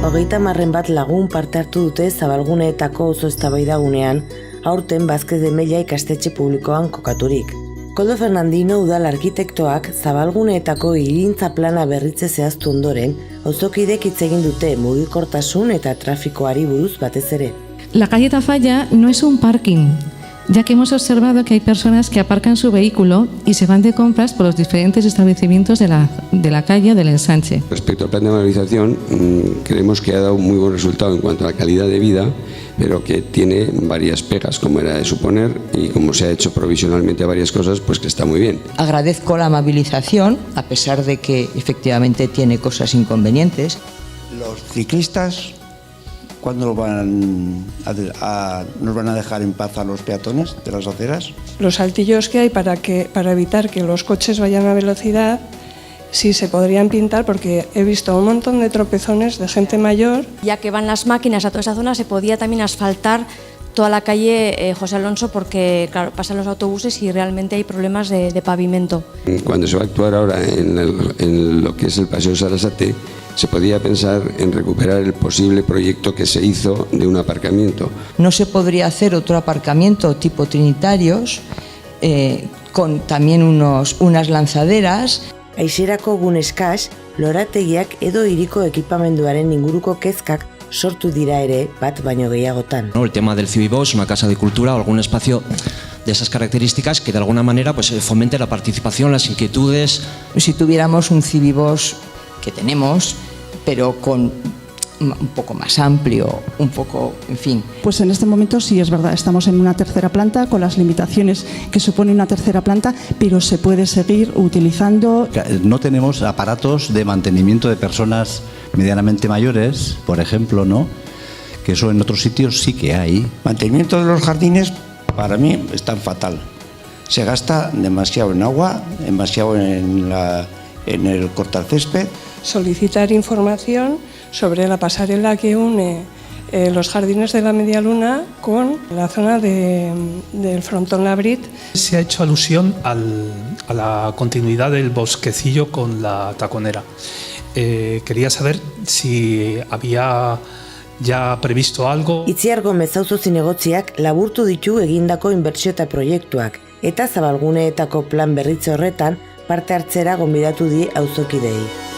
30 bat lagun parte hartu dute Zabalguneetako auzo eztabaidagunean, aurten Bazkez de Mella ikastetxe publikoan kokaturik. Koldo Fernandino udal arkitektoak Zabalguneetako hirigintza plana berritze zehaztu ondoren, auzokidek hitz egin dute mugikortasun eta trafikoari buruz batez ere. La calle Tafalla no es un parking, ya que hemos observado que hay personas que aparcan su vehículo y se van de compras por los diferentes establecimientos de la calle del ensanche. Respecto al plan de valorización, creemos que ha dado un muy buen resultado en cuanto a la calidad de vida, pero que tiene varias pegas, como era de suponer, y como se ha hecho provisionalmente varias cosas, pues que está muy bien. Agradezco la amabilización, a pesar de que efectivamente tiene cosas inconvenientes. Los ciclistas, ¿cuándo nos van a dejar en paz a los peatones de las aceras? Los altillos que hay para evitar que los coches vayan a velocidad, sí se podrían pintar, porque he visto un montón de tropezones de gente mayor. Ya que van las máquinas a toda esa zona, se podía también asfaltar toda la calle José Alonso, porque claro, pasan los autobuses y realmente hay problemas de pavimento. Cuando se va a actuar ahora en lo que es el Paseo Sarasate, se podía pensar en recuperar el posible proyecto que se hizo de un aparcamiento. No se podría hacer otro aparcamiento tipo Trinitarios, con también unas lanzaderas. Aixerako guneskaz, lorategiak edo hiriko ekipamenduaren inguruko kezkak sortu dira ere bat baino gehiagotan. El tema del Cibibos, una casa de cultura o algún espacio de esas características que de alguna manera pues, fomente la participación, las inquietudes. Si tuviéramos un Cibibos, que tenemos, pero con un poco más amplio, un poco, en fin. Pues en este momento sí es verdad, estamos en una tercera planta con las limitaciones que supone una tercera planta, pero se puede seguir utilizando. No tenemos aparatos de mantenimiento de personas medianamente mayores, por ejemplo, ¿no? Que eso en otros sitios sí que hay. Mantenimiento de los jardines, para mí, está fatal. Se gasta demasiado en agua, demasiado en el cortacésped. Solicitar información sobre la pasarela que une los jardines de la Media Luna con la zona del frontón Labrit. Se ha hecho alusión a la continuidad del bosquecillo con la taconera. Quería saber si había ya previsto algo. Itziar Gomez auzo zinegotziak laburtu ditu egindako inbertsio eta proiektuak, eta Zabalguneetako plan berritze horretan parte hartzera gonbidatu die auzokidei.